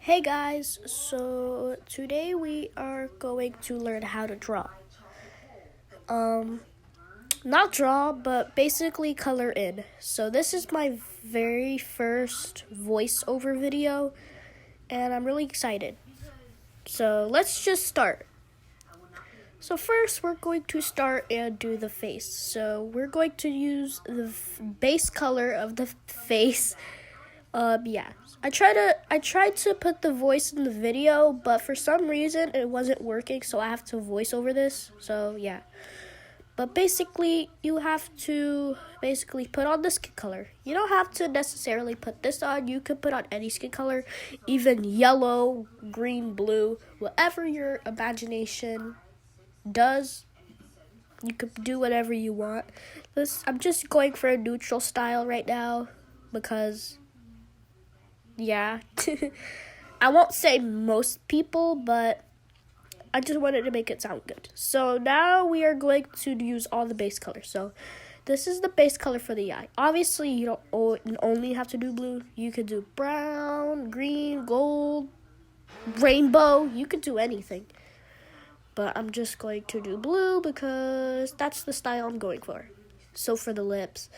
Hey guys, so today we are going to learn how to draw. Not draw, but basically color in. So this is my very first voiceover video, and I'm really excited. So let's just start. So first, we're going to start and do the face. So we're going to use the base color of the face. Yeah. I tried to put the voice in the video, but for some reason it wasn't working, so I have to voice over this. So yeah. But basically, you have to put on the skin color. You don't have to necessarily put this on. You could put on any skin color, even yellow, green, blue, whatever your imagination does. You could do whatever you want. I'm just going for a neutral style right now because yeah. I won't say most people, but I just wanted to make it sound good. So now we are going to use all the base colors. So this is the base color for the eye. Obviously, you don't only have to do blue. You could do brown, green, gold, rainbow. You could do anything. But I'm just going to do blue because that's the style I'm going for. So for the lips,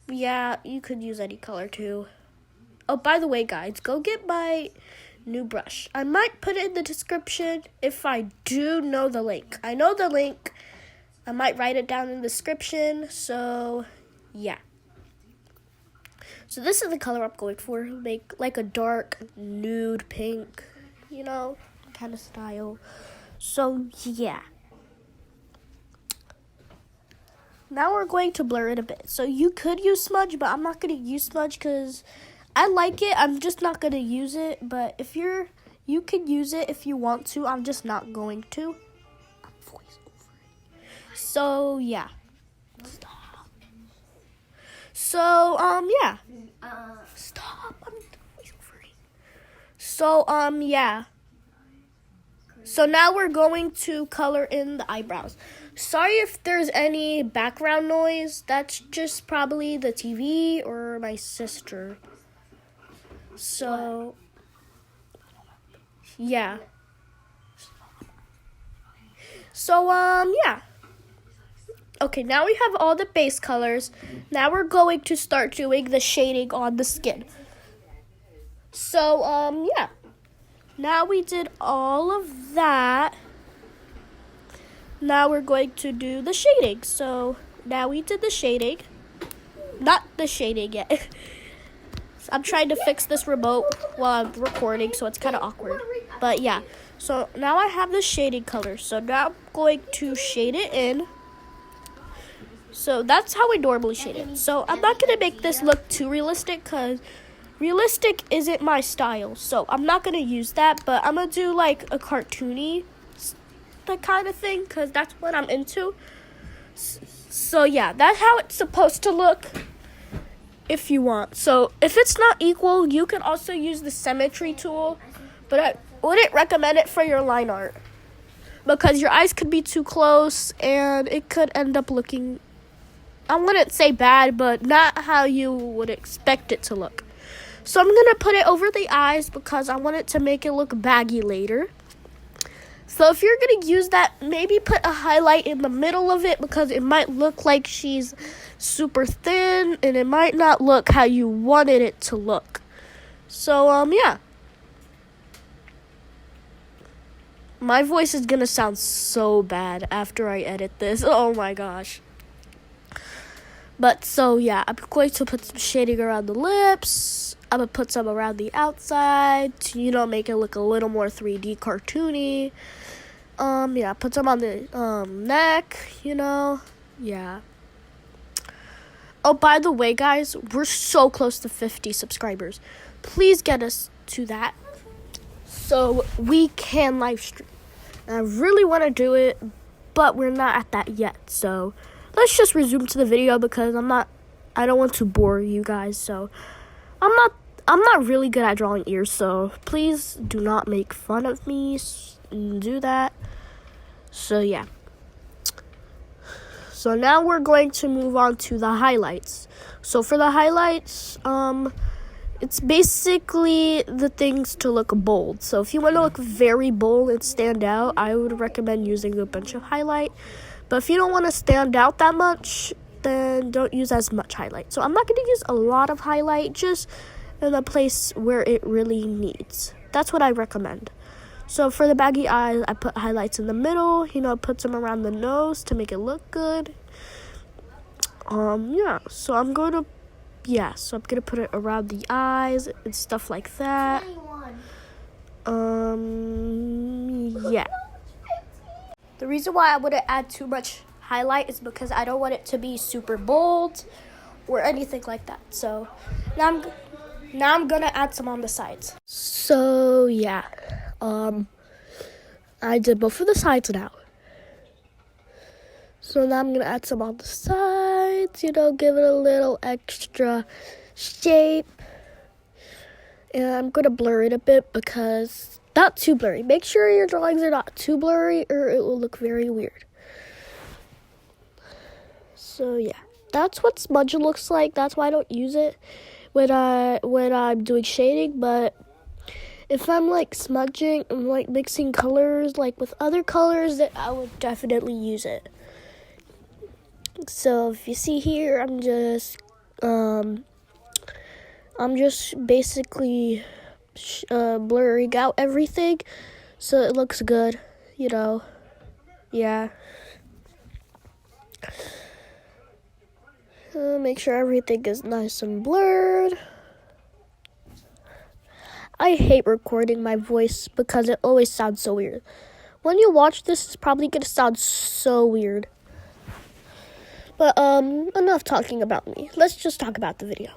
yeah, you could use any color too. Oh, by the way, guys, go get my new brush. I might put it in the description if I do know the link. I know the link. I might write it down in the description. So, yeah. So this is the color I'm going for. Make like a dark nude pink, kind of style. So, yeah. Now we're going to blur it a bit. So you could use smudge, but I'm not going to use smudge because I like it. I'm just not going to use it. But if you can use it if you want to. I'm just not going to. I'm voice over. So, yeah. Stop. So, yeah. Stop. I'm voice over. So, yeah. So now we're going to color in the eyebrows. Sorry if there's any background noise. That's just probably the TV or my sister. So, yeah. So, yeah. Okay, now we have all the base colors. Now we're going to start doing the shading on the skin. So, yeah. Now we did all of that. Now we're going to do the shading. So, now we did the shading. Not the shading yet. I'm trying to fix this remote while I'm recording, so it's kind of awkward. But yeah, so now I have the shading color. So now I'm going to shade it in. So that's how I normally shade it. So I'm not going to make this look too realistic because realistic isn't my style. So I'm not going to use that, but I'm going to do like a cartoony kind of thing because that's what I'm into. So yeah, that's how it's supposed to look. If you want. So if it's not equal, you can also use the symmetry tool, but I wouldn't recommend it for your line art because your eyes could be too close and it could end up looking, I wouldn't say bad, but not how you would expect it to look. So I'm going to put it over the eyes because I want it to make it look baggy later. So if you're going to use that, maybe put a highlight in the middle of it because it might look like she's super thin and it might not look how you wanted it to look. So, yeah. My voice is going to sound so bad after I edit this. Oh my gosh. But so, yeah, I'm going to put some shading around the lips. I'm going to put some around the outside to, make it look a little more 3D cartoony. Yeah, put some on the neck, yeah. Oh, by the way, guys, we're so close to 50 subscribers. Please get us to that so we can live stream. And I really want to do it, but we're not at that yet. So let's just resume to the video because I don't want to bore you guys. So I'm not really good at drawing ears, so please do not make fun of me. Do that. So yeah. So now we're going to move on to the highlights. So for the highlights, It's basically the things to look bold. So if you want to look very bold and stand out, I would recommend using a bunch of highlight. But if you don't want to stand out that much, then don't use as much highlight. So I'm not going to use a lot of highlight, just in a place where it really needs. That's what I recommend. So for the baggy eyes, I put highlights in the middle, put some around the nose to make it look good. So I'm gonna put it around the eyes and stuff like that. Yeah. The reason why I wouldn't add too much highlight is because I don't want it to be super bold or anything like that. So now I'm gonna add some on the sides. So yeah, I did both of the sides now. So now I'm gonna add some on the sides, give it a little extra shape. And I'm gonna blur it a bit because not too blurry. Make sure your drawings are not too blurry or it will look very weird. So yeah, that's what smudge looks like. That's why I don't use it when I'm doing shading. But if I'm like smudging and like mixing colors like with other colors, then I would definitely use it. So if you see here, I'm just basically blurring out everything so it looks good, yeah. Make sure everything is nice and blurred. I hate recording my voice because it always sounds so weird. When you watch this, it's probably gonna sound so weird. But enough talking about me. Let's just talk about the video.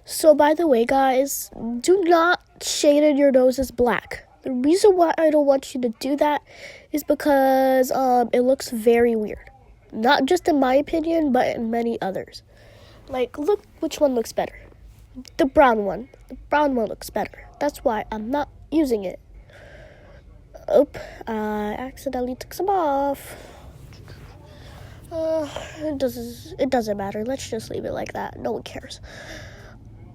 So by the way, guys, do not shade in your noses black. The reason why I don't want you to do that is because it looks very weird. Not just in my opinion, but in many others. Like, look which one looks better. The brown one. The brown one looks better. That's why I'm not using it. I accidentally took some off. It doesn't matter. Let's just leave it like that. No one cares.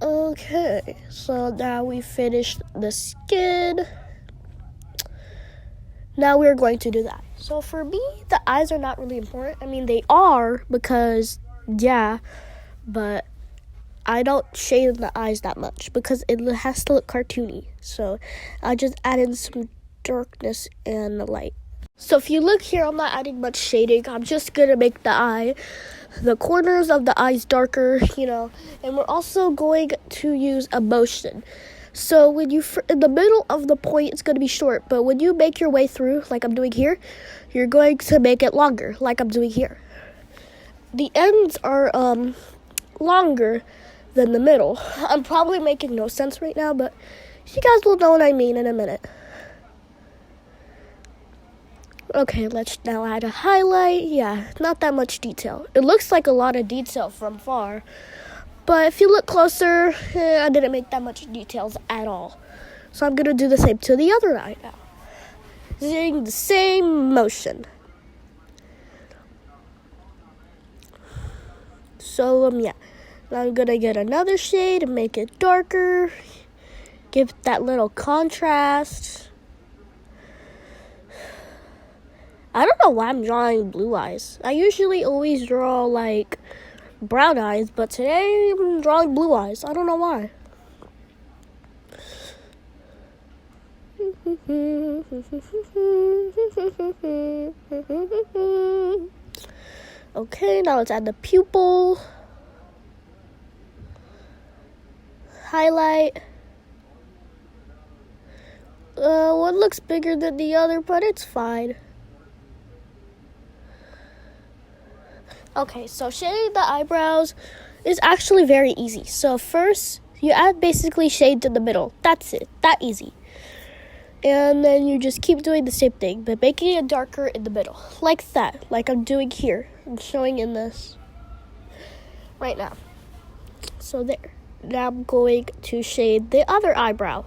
Okay, so now we finished the skin. Now we're going to do that. So for me, the eyes are not really important. I mean, they are because, yeah, but I don't shade in the eyes that much because it has to look cartoony. So I just added some darkness and the light. So if you look here, I'm not adding much shading. I'm just going to make the corners of the eyes darker, and we're also going to use a motion. So when in the middle of the point, it's going to be short, but when you make your way through, like I'm doing here, you're going to make it longer, like I'm doing here. The ends are longer than the middle. I'm probably making no sense right now, but you guys will know what I mean in a minute. Okay, let's now add a highlight. Yeah, not that much detail. It looks like a lot of detail from far, but if you look closer, I didn't make that much details at all. So I'm going to do the same to the other eye now. Using the same motion. So, yeah. Now I'm going to get another shade and make it darker. Give that little contrast. I don't know why I'm drawing blue eyes. I usually always draw, like, brown eyes, but today I'm drawing blue eyes. I don't know why. Okay, now let's add the pupil. Highlight. One looks bigger than the other, but it's fine. Okay, so shading the eyebrows is actually very easy. So first, you add basically shade to the middle. That's it. That easy. And then you just keep doing the same thing, but making it darker in the middle. Like that. Like I'm doing here. I'm showing in this right now. So there. Now I'm going to shade the other eyebrow.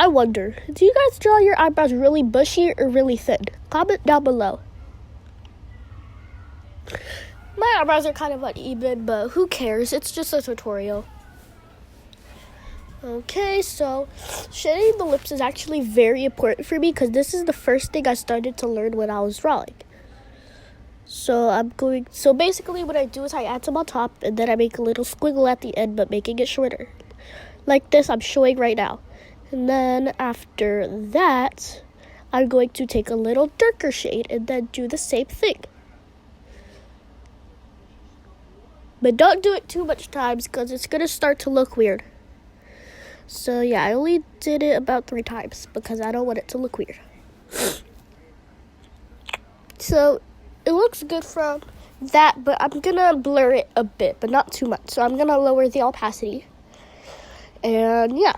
I wonder, do you guys draw your eyebrows really bushy or really thin? Comment down below. My eyebrows are kind of uneven, but who cares? It's just a tutorial. Okay, so shading the lips is actually very important for me because this is the first thing I started to learn when I was drawing. So basically what I do is I add some on top and then I make a little squiggle at the end, but making it shorter. Like this I'm showing right now. And then after that, I'm going to take a little darker shade and then do the same thing. But don't do it too much times because it's going to start to look weird. So yeah, I only did it about 3 times because I don't want it to look weird. So it looks good from that, but I'm going to blur it a bit, but not too much. So I'm going to lower the opacity. And yeah.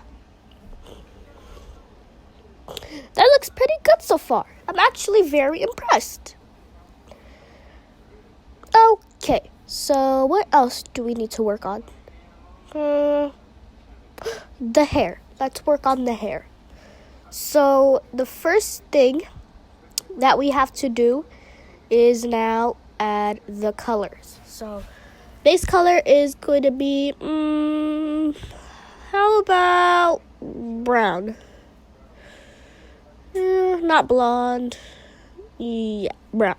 That looks pretty good so far. I'm actually very impressed. Okay, so what else do we need to work on? The hair. Let's work on the hair. So the first thing that we have to do is now add the colors. So base color is going to be, how about brown? Not blonde. Yeah, brown.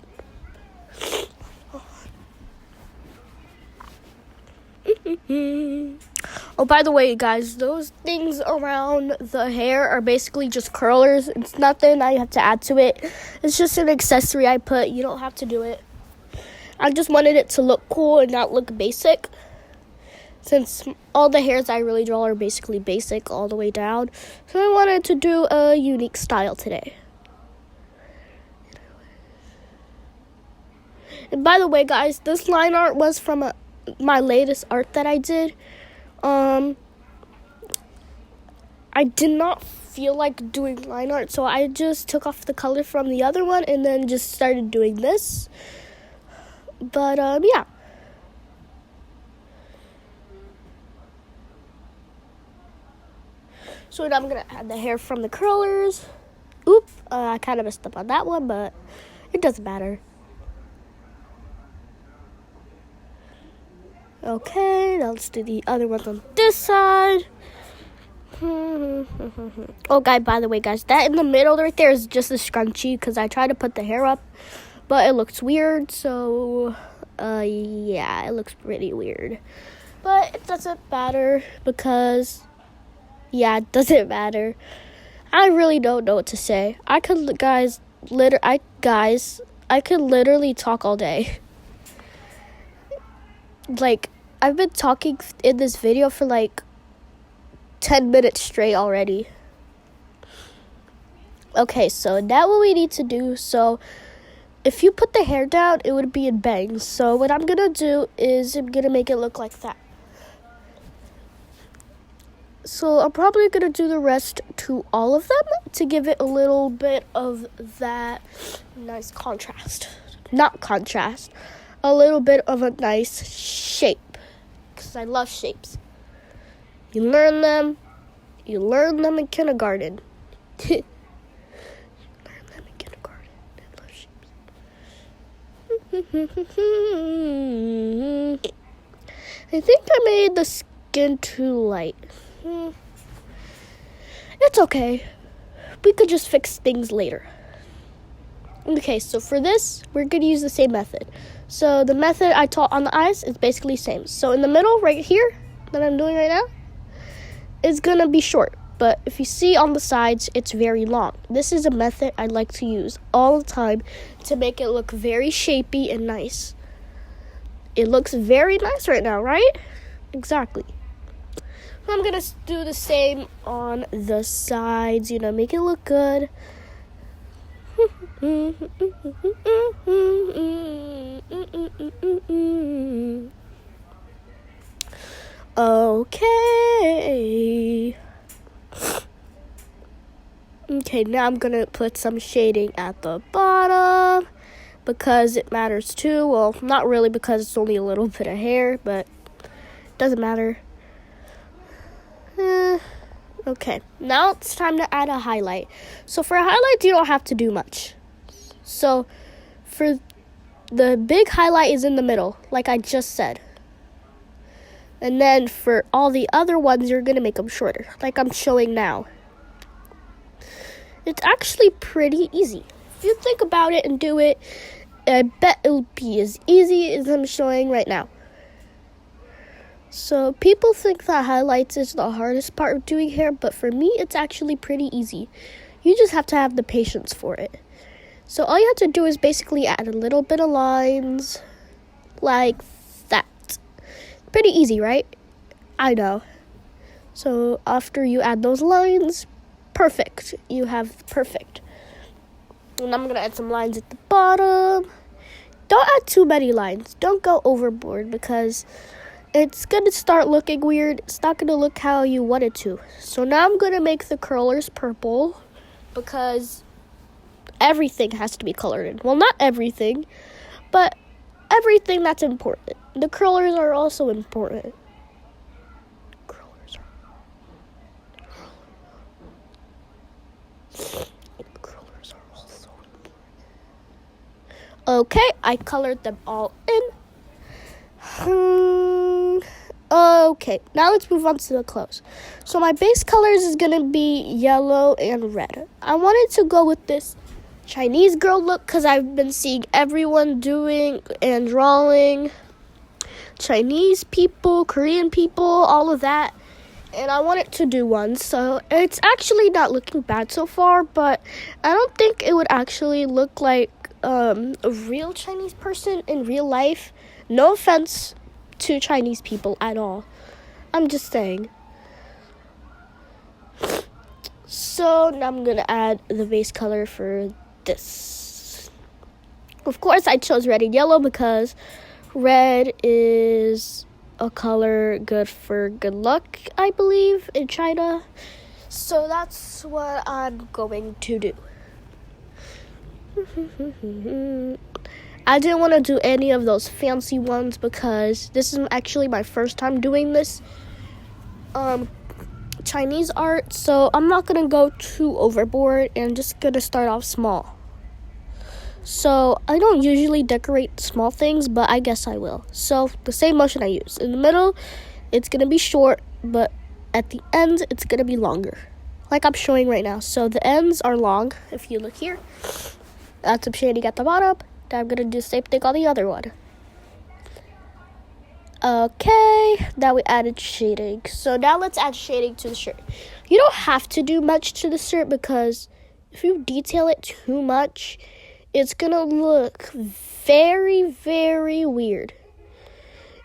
Oh, by the way, guys, those things around the hair are basically just curlers. It's nothing I have to add to it. It's just an accessory I put. You don't have to do it. I just wanted it to look cool and not look basic. Since all the hairs I really draw are basically basic all the way down. So I wanted to do a unique style today. And by the way, guys, this line art was from my latest art that I did. I did not feel like doing line art, so I just took off the color from the other one and then just started doing this. But, yeah. So now I'm going to add the hair from the curlers. Oop, I kind of messed up on that one, but it doesn't matter. Okay, now let's do the other ones on this side. Oh, by the way, guys, that in the middle right there is just a scrunchie because I tried to put the hair up, but it looks weird. So, yeah, it looks pretty weird. But it doesn't matter because, yeah, it doesn't matter. I really don't know what to say. I could literally talk all day. Like, I've been talking in this video for like 10 minutes straight already. Okay, so now what we need to do, so if you put the hair down, it would be in bangs. So what I'm gonna do is I'm gonna make it look like that. So I'm probably gonna do the rest to all of them to give it a little bit of that nice contrast. Not contrast. A little bit of a nice shape. Because I love shapes. You learn them in kindergarten. I love shapes. I think I made the skin too light. It's okay. We could just fix things later. Okay, so for this, we're going to use the same method. So the method I taught on the eyes is basically the same. So in the middle, right here, that I'm doing right now, is going to be short. But if you see on the sides, it's very long. This is a method I like to use all the time to make it look very shapy and nice. It looks very nice right now, right? Exactly. I'm going to do the same on the sides, make it look good. Okay. Okay, now I'm going to put some shading at the bottom because it matters too. Well, not really because it's only a little bit of hair, but it doesn't matter. Okay, now it's time to add a highlight. So for a highlight, you don't have to do much. So for the big highlight is in the middle, like I just said. And then for all the other ones, you're going to make them shorter, like I'm showing now. It's actually pretty easy. If you think about it and do it, I bet it'll be as easy as I'm showing right now. So people think that highlights is the hardest part of doing hair, but for me, it's actually pretty easy. You just have to have the patience for it. So all you have to do is basically add a little bit of lines like that. Pretty easy, right? I know. So after you add those lines, perfect. You have perfect. And I'm going to add some lines at the bottom. Don't add too many lines. Don't go overboard because it's going to start looking weird. It's not going to look how you want it to. So now I'm going to make the curlers purple because everything has to be colored in. Well, not everything, but everything that's important. The curlers are also important. Curlers are also important. Okay, I colored them all in. Okay, now let's move on to the clothes. So my base colors is going to be yellow and red. I wanted to go with this Chinese girl look because I've been seeing everyone doing and drawing Chinese people, Korean people, all of that. And I wanted to do one. So it's actually not looking bad so far, but I don't think it would actually look like a real Chinese person in real life. No offense to Chinese people at all. I'm just saying. So now I'm going to add the base color for this. Of course, I chose red and yellow because red is a color good for good luck, I believe, in China. So that's what I'm going to do. I didn't want to do any of those fancy ones because this is actually my first time doing this Chinese art, so I'm not going to go too overboard and I'm just going to start off small. So I don't usually decorate small things, but I guess I will. So the same motion I use. In the middle, it's going to be short, but at the end, it's going to be longer, like I'm showing right now. So the ends are long, if you look here. Add some shading at the bottom. Then I'm going to do the same thing on the other one. Okay, now we added shading. So now let's add shading to the shirt. You don't have to do much to the shirt because if you detail it too much, it's going to look very, very weird.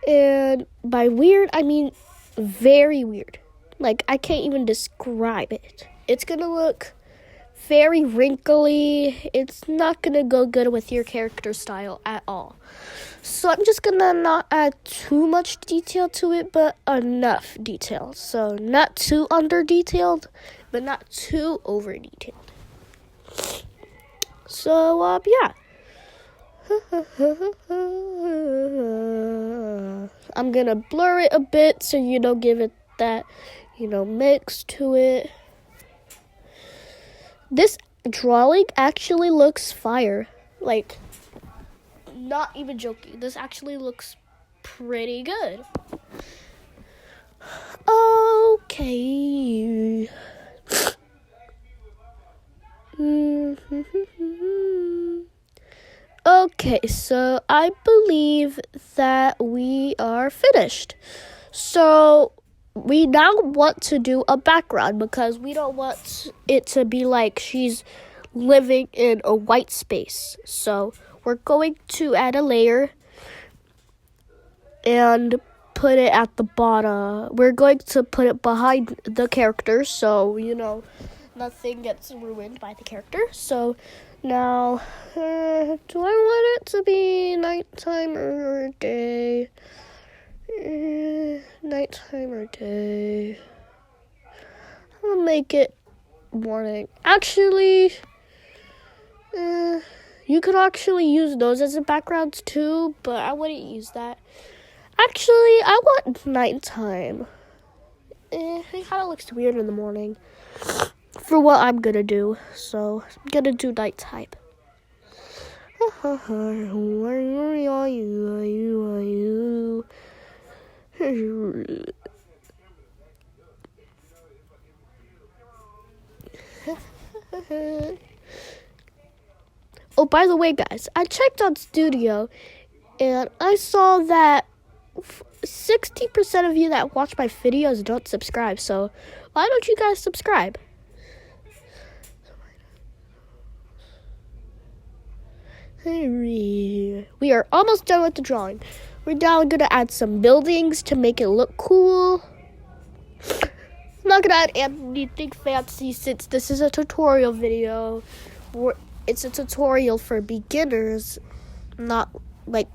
And by weird, I mean very weird. Like, I can't even describe it. It's going to look very wrinkly. It's not going to go good with your character style at all. So I'm just going to not add too much detail to it, but enough detail. So not too under-detailed, but not too over-detailed. So, yeah. I'm going to blur it a bit so you don't give it that, mix to it. This drawing actually looks fire. Like, not even joking. This actually looks pretty good. Okay. Okay, so I believe that we are finished. So we now want to do a background because we don't want it to be like she's living in a white space. So we're going to add a layer and put it at the bottom. We're going to put it behind the character so, nothing gets ruined by the character. So now, do I want it to be nighttime or day? Nighttime or day? I'm gonna make it morning. Actually, you could actually use those as a backgrounds too, but I wouldn't use that. Actually, I want nighttime. it kind of looks weird in the morning for what I'm gonna do. So I'm gonna do nighttime. Where are you? Oh, by the way, guys, I checked on Studio, and I saw that 60% of you that watch my videos don't subscribe. So why don't you guys subscribe? We are almost done with the drawing. We're now going to add some buildings to make it look cool. I'm not going to add anything fancy since this is a tutorial video. It's a tutorial for beginners, not like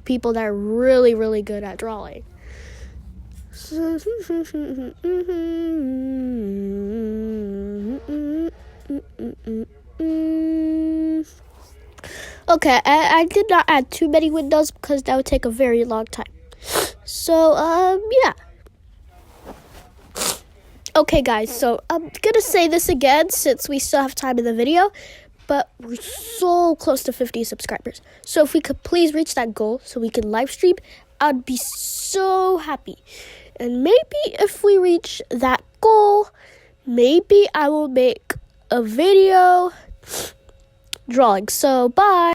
people that are really, really good at drawing. Okay, I did not add too many windows because that would take a very long time. So, yeah. Okay, guys, so I'm gonna say this again since we still have time in the video, but we're so close to 50 subscribers. So if we could please reach that goal so we can live stream, I'd be so happy. And maybe if we reach that goal, maybe I will make a video drawing. So, bye.